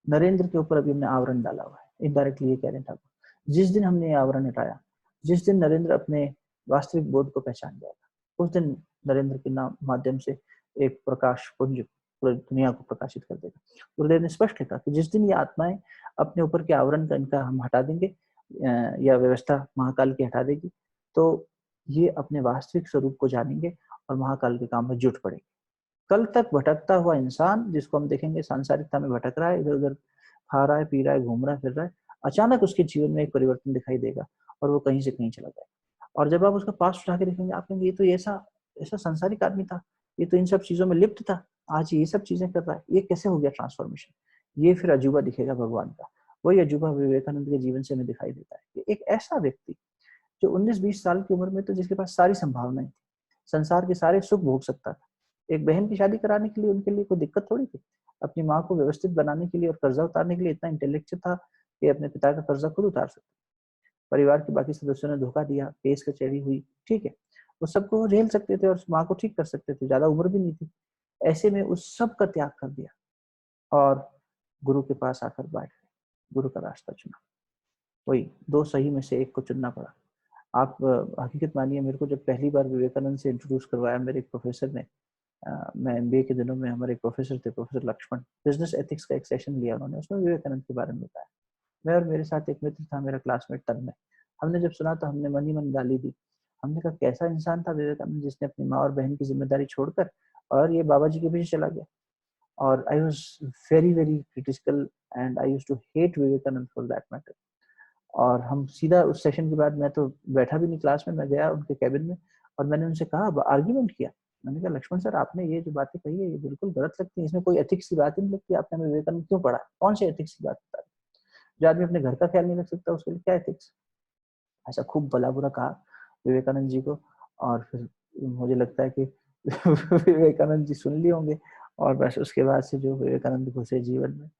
नरेंद्र के ऊपर अभी हमने आवरण डाला हुआ है। इनडायरेक्टली ये कह रहे हैं ठाकुर, जिस दिन हमने ये आवरण हटाया, जिस दिन नरेंद्र अपने वास्तविक बोध को पहचान जाएगा, उस दिन नरेंद्र के नाम माध्यम से एक प्रकाश पुंज पूरी दुनिया को प्रकाशित कर देगा। गुरुदेव ने स्पष्ट लिखा कि जिस दिन ये आत्माएं अपने ऊपर के आवरण का इनका हम हटा देंगे, या व्यवस्था महाकाल की हटा देगी, तो ये अपने वास्तविक स्वरूप को जानेंगे और महाकाल के काम में जुट पड़ेंगे। कल तक भटकता हुआ इंसान, जिसको हम देखेंगे सांसारिकता में भटक रहा है, इधर उधर खा रहा है, पी रहा है, घूम रहा है, फिर रहा है, अचानक उसके जीवन में एक परिवर्तन दिखाई देगा और वो कहीं से कहीं चला जाएगा। और जब आप उसका पास्ट उठा के देखेंगे, आप कहेंगे ये तो ऐसा ऐसा संसारिक आदमी था, ये तो इन सब चीजों में लिप्त था, आज ये सब चीजें कर रहा है, ये कैसे हो गया ट्रांसफॉर्मेशन। ये फिर अजूबा दिखेगा भगवान का। वही अजूबा विवेकानंद के जीवन से हमें दिखाई देता है कि एक ऐसा व्यक्ति जो 19-20 साल की उम्र में, तो जिसके पास सारी संभावनाएं थी, संसार के सारे सुख भोग सकता था। एक बहन की शादी कराने के लिए उनके लिए कोई दिक्कत थोड़ी थी। अपनी माँ को व्यवस्थित बनाने के लिए और कर्जा उतारने के लिए इतना इंटेलेक्ट था कि अपने पिता का कर्जा खुद उतार सकता। परिवार के बाकी सदस्यों ने धोखा दिया, केस कचहरी हुई, ठीक है, उस सबको वो झेल सकते थे और माँ को ठीक कर सकते थे, ज्यादा उम्र भी नहीं थी। ऐसे में उस सब का त्याग कर दिया और गुरु के पास आकर बैठ गए, गुरु का रास्ता चुना। वही दो सही में से एक को चुनना पड़ा। आप हकीकत मानिए, मेरे को जब पहली बार विवेकानंद से इंट्रोड्यूस करवाया मेरे एक प्रोफेसर ने, मैं एमबीए के दिनों में, हमारे एक प्रोफेसर थे, प्रोफेसर लक्ष्मण, बिजनेस एथिक्स का एक सेशन लिया उन्होंने, उसमें विवेकानंद के बारे में बताया। मैं और मेरे साथ एक मित्र था, मेरा क्लासमेट तन्मय, हमने जब सुना तो हमने मन ही मन गाली दी। हमने कहा कैसा इंसान था विवेकानंद, जिसने अपनी माँ और बहन की जिम्मेदारी छोड़कर और ये बाबा जी के पीछे चला गया। और I was very very critical and I used to hate Vivekananda for that matter. और हम सीधा उस सेशन के बाद, मैं तो बैठा भी नहीं क्लास में, मैं गया उनके कैबिन में और मैंने उनसे कहा, आर्ग्यूमेंट किया। मैंने कहा लक्ष्मण सर, आपने ये जो बातें कही है ये बिल्कुल गलत लगती है, इसमें कोई एथिक्स की बात ही नहीं लगती, आपने हमें विवेकानंद क्यों पढ़ा, कौन से एथिक्स की बात बता रहे? जो आदमी अपने घर का ख्याल नहीं रख सकता उसके लिए क्या एथिक्स। ऐसा खूब भला बुरा कहा विवेकानंद जी को। और फिर मुझे लगता है कि विवेकानंद जी सुन लिए होंगे, और बस उसके बाद से जो विवेकानंद घुसे जीवन में,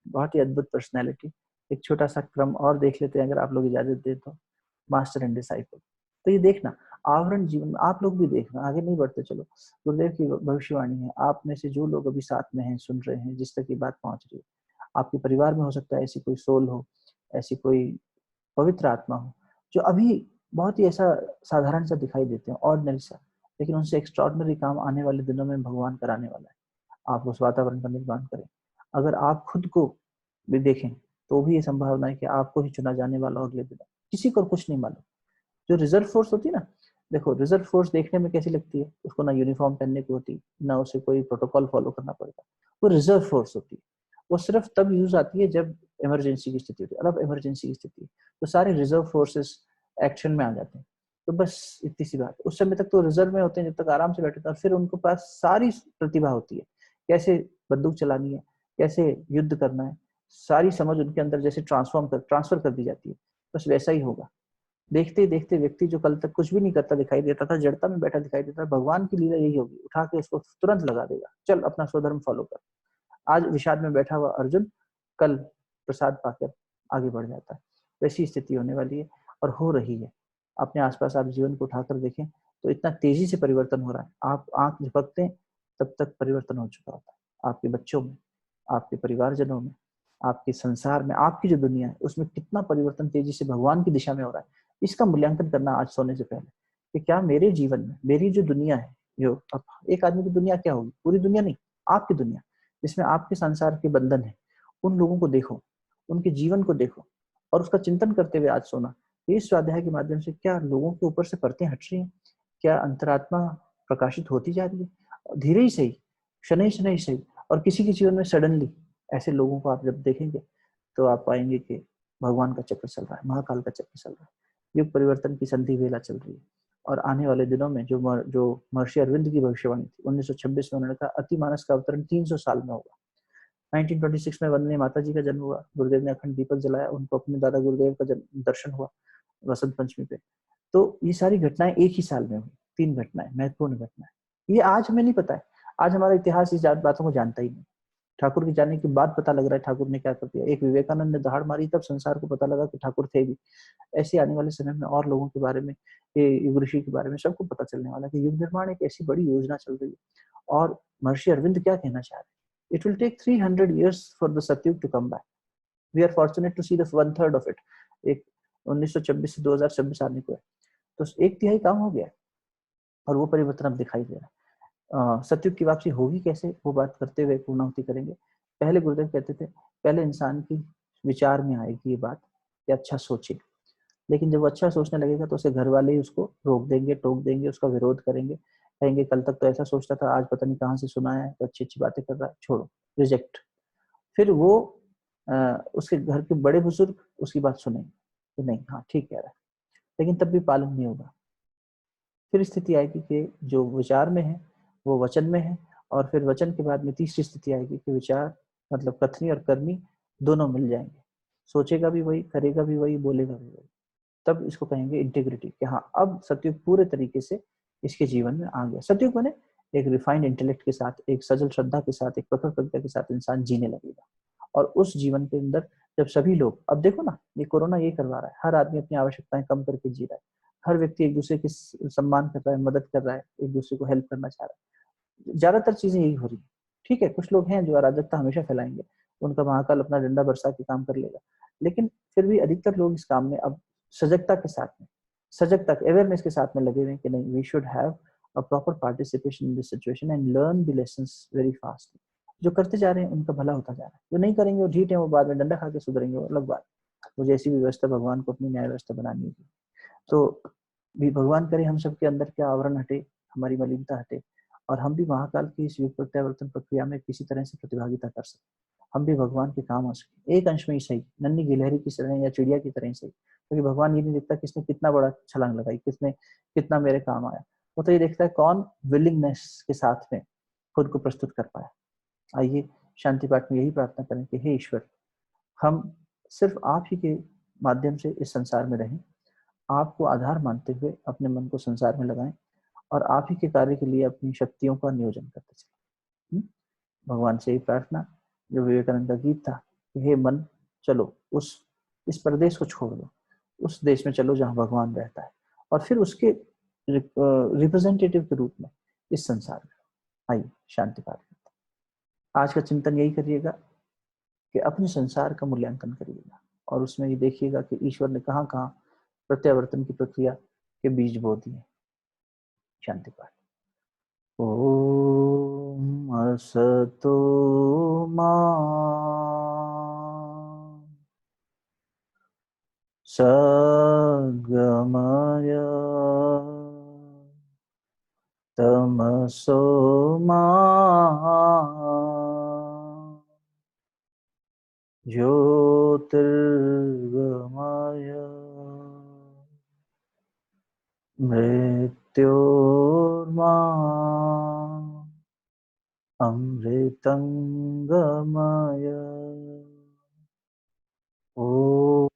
बहुत ही अद्भुत पर्सनैलिटी। एक छोटा सा क्रम और देख लेते हैं अगर आप लोग इजाजत दें तो, मास्टर एंड डिसाइपल। तो ये देखना, आवरण जीवन में आप लोग भी देखना, आगे नहीं बढ़ते चलो। गुरुदेव की भविष्यवाणी है, आप में से जो लोग अभी साथ में हैं, सुन रहे हैं, जिस तक ये बात पहुंच रही है, आपके परिवार में हो सकता है ऐसी कोई सोल हो, ऐसी कोई पवित्र आत्मा हो, जो अभी बहुत ही ऐसा साधारण सा दिखाई देते हैं, ऑर्डिनरी सा, लेकिन उनसे एक्स्ट्रॉर्डिनरी काम आने वाले दिनों में भगवान कराने वाला है। आप उस वातावरण का निर्माण करें। अगर आप खुद को भी देखें तो भी ये संभावना है कि आपको ही चुना जाने वाला हो अगले दिन। किसी को कुछ नहीं मालूम। जो रिजर्व फोर्स होती है ना, देखो रिजर्व फोर्स देखने में कैसी लगती है, उसको ना यूनिफॉर्म पहनने की होती, ना उसे कोई प्रोटोकॉल फॉलो करना पड़ता, वो रिजर्व फोर्स होती है। वो सिर्फ तब यूज आती है जब इमरजेंसी की स्थिति होती है, और अब इमरजेंसी की स्थिति है तो सारे रिजर्व फोर्सेस एक्शन में आ जाते हैं। तो बस इतनी सी बात है। उस समय तक तो रिजर्व में होते हैं, जब तक आराम से बैठे थे, और फिर उनके पास सारी प्रतिभा होती है, कैसे बंदूक चलानी है, कैसे युद्ध करना है, सारी समझ उनके अंदर जैसे ट्रांसफर कर दी जाती है। बस वैसा ही होगा। देखते ही देखते व्यक्ति जो कल तक कुछ भी नहीं करता दिखाई देता था, जड़ता में बैठा दिखाई देता था, भगवान की लीला यही होगी, उठा के उसको तुरंत लगा देगा, चल अपना स्वधर्म फॉलो कर। आज विषाद में बैठा हुआ अर्जुन कल प्रसाद पाकर आगे बढ़ जाता है। वैसी स्थिति होने वाली है और हो रही है। अपने आसपास आप जीवन को उठाकर देखें तो इतना तेजी से परिवर्तन हो रहा है, आप आंख झपकते हैं तब तक परिवर्तन हो चुका होता है। आपके बच्चों में, आपके परिवारजनों में, आपके संसार में, आपकी जो दुनिया है उसमें कितना परिवर्तन तेजी से भगवान की दिशा में हो रहा है। इसका मूल्यांकन करना आज सोने से पहले कि क्या मेरे जीवन में मेरी जो दुनिया है, जो अब एक आदमी की दुनिया क्या होगी, पूरी दुनिया नहीं, आपकी दुनिया जिसमें आपके संसार के बंधन है, उन लोगों को देखो, उनके जीवन को देखो और उसका चिंतन करते हुए आज सोना। इस स्वाध्याय के माध्यम से क्या लोगों के ऊपर से परतें हट रही हैं, क्या अंतरात्मा प्रकाशित होती जा रही है, धीरे ही सही, शनै शनै ही सही। और किसी के जीवन में सडनली ऐसे लोगों को आप जब देखेंगे तो आप पाएंगे कि भगवान का चक्र चल रहा है, महाकाल का चक्र चल रहा है, युग परिवर्तन की संधि वेला चल रही है। और आने वाले दिनों में जो महर्षि अरविंद की भविष्यवाणी थी 1926 में, उन्होंने कहा अति मानस का अवतरण 300 साल में होगा। 1926 में वंदनीय माता जी का जन्म हुआ, गुरुदेव ने अखंड दीपक जलाया, उनको अपने दादा गुरुदेव का दर्शन हुआ वसंत पंचमी पे। तो ये सारी घटनाएं एक ही साल में हुई, 3 घटनाएं, महत्वपूर्ण घटनाएं। ये आज हमें नहीं पता है, आज हमारा इतिहास इस बातों को जानता ही नहीं। ठाकुर के जाने के बाद पता लग रहा है ठाकुर ने क्या कर दिया। एक विवेकानंद ने दहाड़ मारी तब संसार को पता लगा कि ठाकुर थे भी। ऐसे आने वाले समय में और लोगों के बारे में, ये युग ऋषि के बारे में सबको पता चलने वाला है कि युग निर्माण एक ऐसी बड़ी योजना चल रही है। और महर्षि अरविंद क्या कहना चाह रहे हैं, it will take 300 years for the Satyug to come back. We are fortunate to see the 1/3 of it. एक 1926 से 2026 आने को है, तो एक तिहाई काम हो गया और वो परिवर्तन अब दिखाई दे रहा है। सतयुग की वापसी होगी कैसे, वो बात करते हुए पूर्णाहुति करेंगे। पहले गुरुदेव कहते थे पहले इंसान की विचार में आएगी ये बात कि अच्छा सोचे, लेकिन जब वो अच्छा सोचने लगेगा तो उसे घर वाले ही उसको रोक देंगे, टोक देंगे, उसका विरोध करेंगे, कहेंगे कल तक तो ऐसा सोचता था, आज पता नहीं कहाँ से सुना है, तो अच्छी अच्छी बातें कर रहा है, छोड़ो, रिजेक्ट। फिर वो उसके घर के बड़े बुजुर्ग उसकी बात सुनेंगे तो नहीं, हाँ ठीक कह रहा है, लेकिन तब भी पालन नहीं होगा। फिर स्थिति आएगी कि जो विचार में है वो वचन में है, और फिर वचन के बाद में तीसरी स्थिति आएगी कि विचार मतलब कथनी और करनी दोनों मिल जाएंगे, सोचेगा भी वही, करेगा भी वही, बोलेगा भी वही। तब इसको कहेंगे इंटीग्रिटी, कि हाँ अब सतयुग पूरे तरीके से इसके जीवन में आ गया। सतयुग बने एक रिफाइंड इंटेलेक्ट के साथ, एक सजल श्रद्धा के साथ, एक प्रखर प्रज्ञा के साथ इंसान जीने लगेगा। और उस जीवन के अंदर जब सभी लोग, अब देखो ना ये कोरोना ये करवा रहा है, हर आदमी अपनी आवश्यकताएं कम करके जी रहा है, हर व्यक्ति एक दूसरे की सम्मान कर रहा है, मदद कर रहा है, एक दूसरे को हेल्प करना चाह रहा है। ज्यादातर चीजें यही हो रही है। ठीक है, कुछ लोग हैं जो अराजकता हमेशा फैलाएंगे, उनका महाकाल अपना डंडा बरसा के काम कर लेगा, लेकिन फिर भी अधिकतर लोग इस काम में अब सजगता के साथ में, सजगता अवेयरनेस के साथ में लगे हुए हैं कि नहीं, we should have a proper participation in this situation and learn the lessons very fast. जो करते जा रहे हैं उनका भला होता जा रहा है, जो नहीं करेंगे वो ढीठ है, वो बाद में डंडा खा के सुधरेंगे, वो अलग बात। मुझे ऐसी व्यवस्था भगवान को अपनी न्याय व्यवस्था बनानी होगी। तो भी भगवान करे हम सबके अंदर के आवरण हटे, हमारी मलिनता हटे, और हम भी महाकाल की इस युग प्रत्यावर्तन प्रक्रिया में किसी तरह से प्रतिभागिता कर सकें, हम भी भगवान के काम आ सके, एक अंश में ही सही, नन्ही गिलहरी की तरह या चिड़िया की तरह ही सही। क्योंकि भगवान ये नहीं देखता किसने कितना बड़ा छलांग लगाई, किसने कितना मेरे काम आया, वो तो ये देखता है कौन विलिंगनेस के साथ में खुद को प्रस्तुत कर पाया। आइए शांति पाठ में यही प्रार्थना करें कि हे ईश्वर, हम सिर्फ आप ही के माध्यम से इस संसार में रहें, आपको आधार मानते हुए अपने मन को संसार में लगाएं, और आप ही के कार्य के लिए अपनी शक्तियों का नियोजन करते चलें। भगवान से ही प्रार्थना, जो विवेकानंद का गीत था कि हे मन चलो उस इस प्रदेश को छोड़ दो, उस देश में चलो जहाँ भगवान रहता है, और फिर उसके रिप्रेजेंटेटिव के रूप में इस संसार में। आइए शांति पाठ करते हैं। आज का चिंतन यही करिएगा कि अपने संसार का मूल्यांकन करिएगा, और उसमें ये देखिएगा कि ईश्वर ने कहाँ कहाँ प्रत्यावर्तन की प्रक्रिया के बीज बो दिए। शांति पाठ। ओम असतो मा सद्गमय तमसो मा ज्योतिर्गमय मृत्योर्मा अमृतंगमय। ओ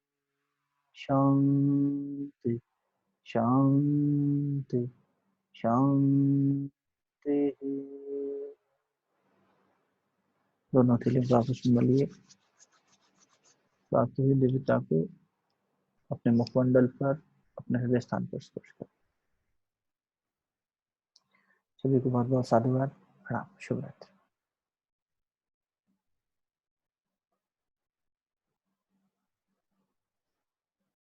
शांति शांति शांति। दोनों हथेलियों आपस में मलिए। बाकी हुई दिव्यता को अपने मुखमंडल पर, अपने हृदय स्थान पर स्पर्श करें। सभी को बहुत बहुत साधुवाद, प्रणाम, शुभ रात्रि।